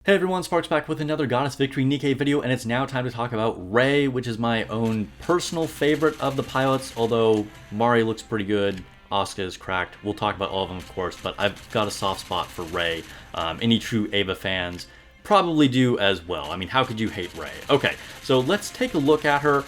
Hey everyone, Sparks back with another Goddess Victory Nikke video, and it's now time to talk about Rei, which is my own personal favorite of the pilots, although Mari looks pretty good, Asuka is cracked. We'll talk about all of them, of course, but I've got a soft spot for Rei. Any true Eva fans probably do as well. I mean, how could you hate Rei? Okay, so let's take a look at her.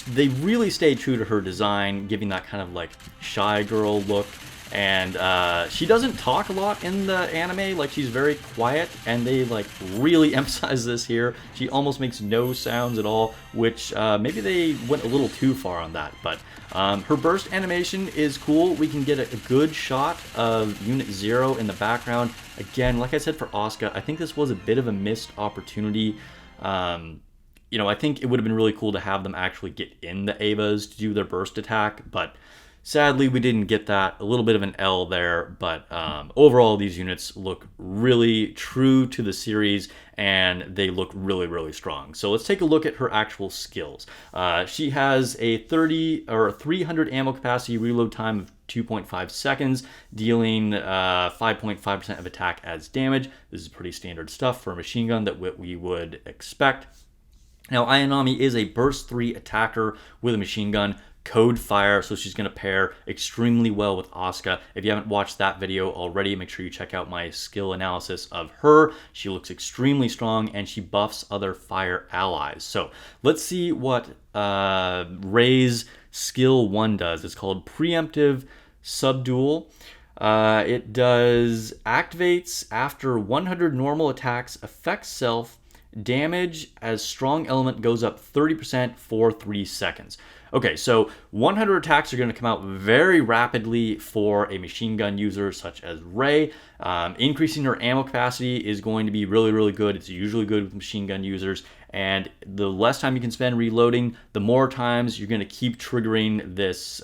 They really stayed true to her design, giving that kind of like shy girl look. And she doesn't talk a lot in the anime, like she's very quiet, and they like really emphasize this here. She almost makes no sounds at all, which maybe they went a little too far on that, but her burst animation is cool. We can get a good shot of Unit Zero in the background. Again, like I said for Asuka, I think this was a bit of a missed opportunity. I think it would have been really cool to have them actually get in the Evas to do their burst attack, but sadly, we didn't get that. A little bit of an L there, but overall, these units look really true to the series, and they look really, really strong. So let's take a look at her actual skills. She has a 300 ammo capacity, reload time of 2.5 seconds, dealing 5.5% of attack as damage. This is pretty standard stuff for a machine gun that we would expect. Now, Ayanami is a burst 3 attacker with a machine gun. Code fire, so she's going to pair extremely well with Asuka. If you haven't watched that video already, make sure you check out my skill analysis of her. She looks extremely strong, and she buffs other fire allies. So let's see what Rei's skill 1 does. It's called Preemptive Subdual. It does activates after 100 normal attacks, affects self, damage as strong element goes up 30% for 3 seconds. Okay, so 100 attacks are going to come out very rapidly for a machine gun user such as Rei. Increasing her ammo capacity is going to be really, really good. It's usually good with machine gun users. And the less time you can spend reloading, the more times you're going to keep triggering this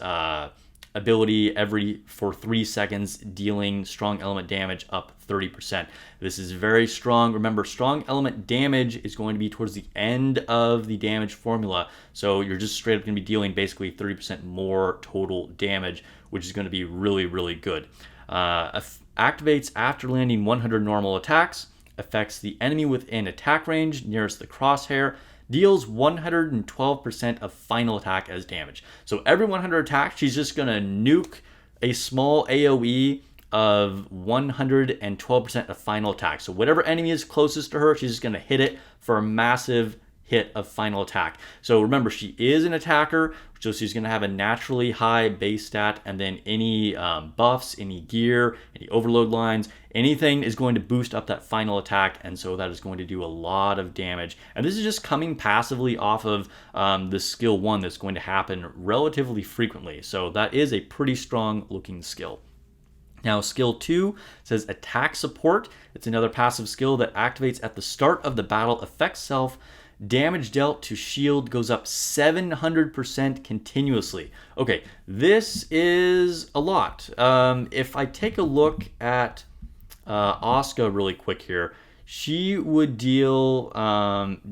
ability for 3 seconds, dealing strong element damage up 30%. This is very strong. Remember, strong element damage is going to be towards the end of the damage formula, so you're just straight up going to be dealing basically 30% more total damage, which is going to be really, really good. Activates after landing 100 normal attacks, affects the enemy within attack range nearest the crosshair, deals 112% of final attack as damage. So every 100 attacks, she's just going to nuke a small AoE of 112% of final attack. So whatever enemy is closest to her, she's just going to hit it for a massive hit of final attack. So remember, she is an attacker, so she's going to have a naturally high base stat, and then any buffs, any gear, any overload lines, anything is going to boost up that final attack, and so that is going to do a lot of damage. And this is just coming passively off of the skill 1 that's going to happen relatively frequently. So that is a pretty strong looking skill. Now, skill 2 says attack support. It's another passive skill that activates at the start of the battle, affects self. Damage dealt to shield goes up 700% continuously. Okay, this is a lot. If I take a look at Asuka really quick here, she would deal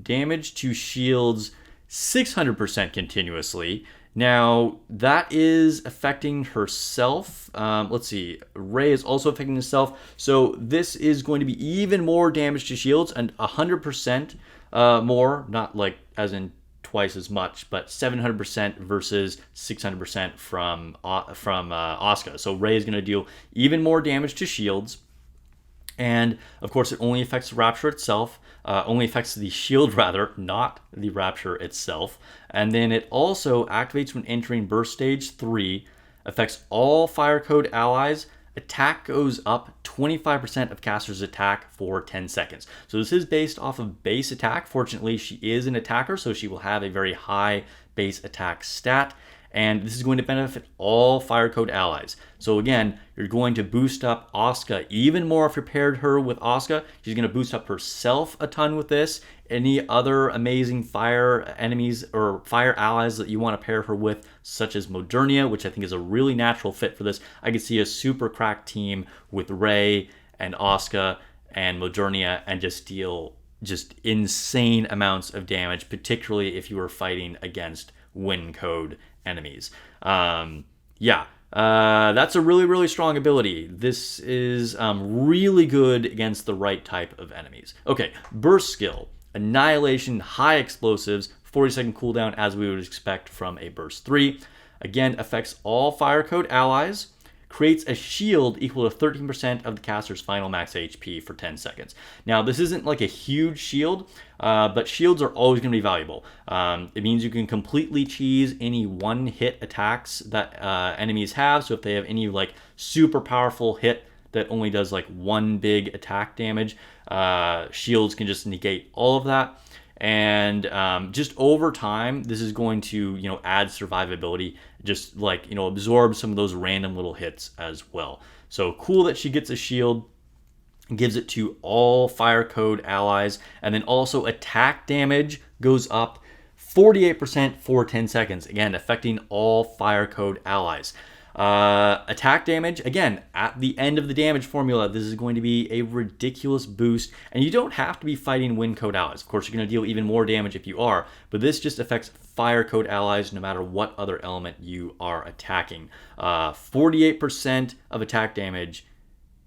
damage to shields 600% continuously. Now, that is affecting herself. Let's see. Rei is also affecting herself. So this is going to be even more damage to shields, and 100% more, not like as in twice as much, but 700% versus 600% from Asuka. So Rei is going to deal even more damage to shields. And of course, it only affects the Rapture itself, only affects the shield rather, not the Rapture itself. And then it also activates when entering Burst Stage 3, affects all Fire Code allies. Attack goes up 25% of caster's attack for 10 seconds. So this is based off of base attack. Fortunately, she is an attacker, so she will have a very high base attack stat. And this is going to benefit all Fire Code allies. So again, you're going to boost up Asuka even more if you paired her with Asuka. She's going to boost up herself a ton with this. Any other amazing fire enemies or fire allies that you want to pair her with, such as Modernia, which I think is a really natural fit for this. I could see a super cracked team with Rei and Asuka and Modernia and just deal just insane amounts of damage, particularly if you were fighting against win code enemies. Yeah, That's a really, really strong ability. This is really good against the right type of enemies. Okay, burst skill. Annihilation, high explosives, 40-second cooldown as we would expect from a burst 3. Again, affects all fire code allies. Creates a shield equal to 13% of the caster's final max HP for 10 seconds. Now, this isn't like a huge shield, but shields are always going to be valuable. It means you can completely cheese any one-hit attacks that enemies have. So if they have any like super powerful hit that only does like one big attack damage, shields can just negate all of that. And just over time, this is going to, add survivability, just like, absorb some of those random little hits as well. So cool that she gets a shield, gives it to all fire code allies, and then also attack damage goes up 48% for 10 seconds, again, affecting all fire code allies. Attack damage, again, at the end of the damage formula, this is going to be a ridiculous boost, and you don't have to be fighting wind code allies. Of course, you're going to deal even more damage if you are, but this just affects fire code allies no matter what other element you are attacking. 48% of attack damage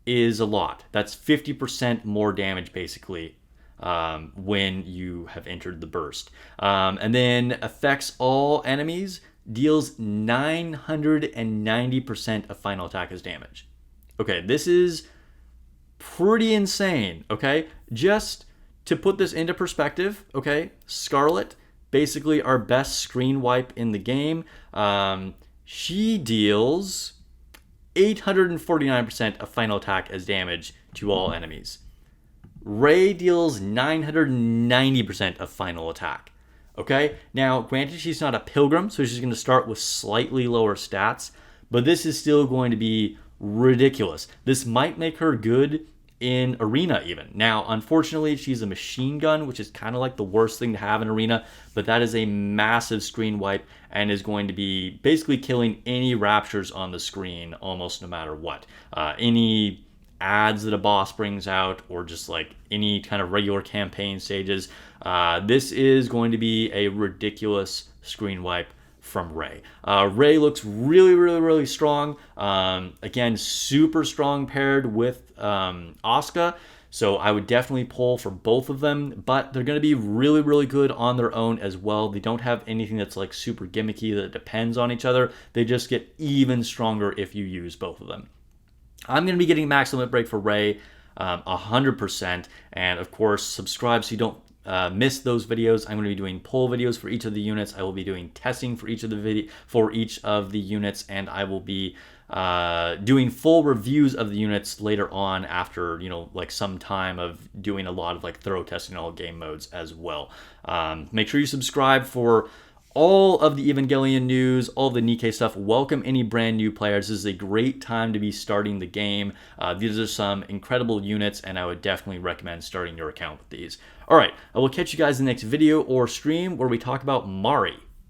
is a lot. That's 50% more damage, basically, when you have entered the burst. And then affects all enemies, deals 990% of final attack as damage. Okay, this is pretty insane, okay? Just to put this into perspective, okay, Scarlet, basically our best screen wipe in the game, she deals 849% of final attack as damage to all enemies. Rei deals 990% of final attack. Okay, now granted she's not a pilgrim, so she's going to start with slightly lower stats, but this is still going to be ridiculous. This might make her good in arena even. Now, unfortunately, she's a machine gun, which is kind of like the worst thing to have in arena, but that is a massive screen wipe and is going to be basically killing any raptures on the screen almost no matter what. Any ads that a boss brings out, or just like any kind of regular campaign stages, this is going to be a ridiculous screen wipe from Rei. Rei looks really, really, really strong. Again, super strong paired with Asuka. So I would definitely pull for both of them, but they're going to be really, really good on their own as well. They don't have anything that's like super gimmicky that depends on each other. They just get even stronger if you use both of them. I'm going to be getting Max Limit Break for Rei 100%. And of course, subscribe so you don't miss those videos. I'm going to be doing poll videos for each of the units. I will be doing testing for each of the units, and I will be doing full reviews of the units later on after, like some time of doing a lot of like thorough testing all game modes as well. Make sure you subscribe for all of the Evangelion news, all the Nikke stuff. Welcome any brand new players. This is a great time to be starting the game. These are some incredible units, and I would definitely recommend starting your account with these. All right, I will catch you guys in the next video or stream where we talk about Mari.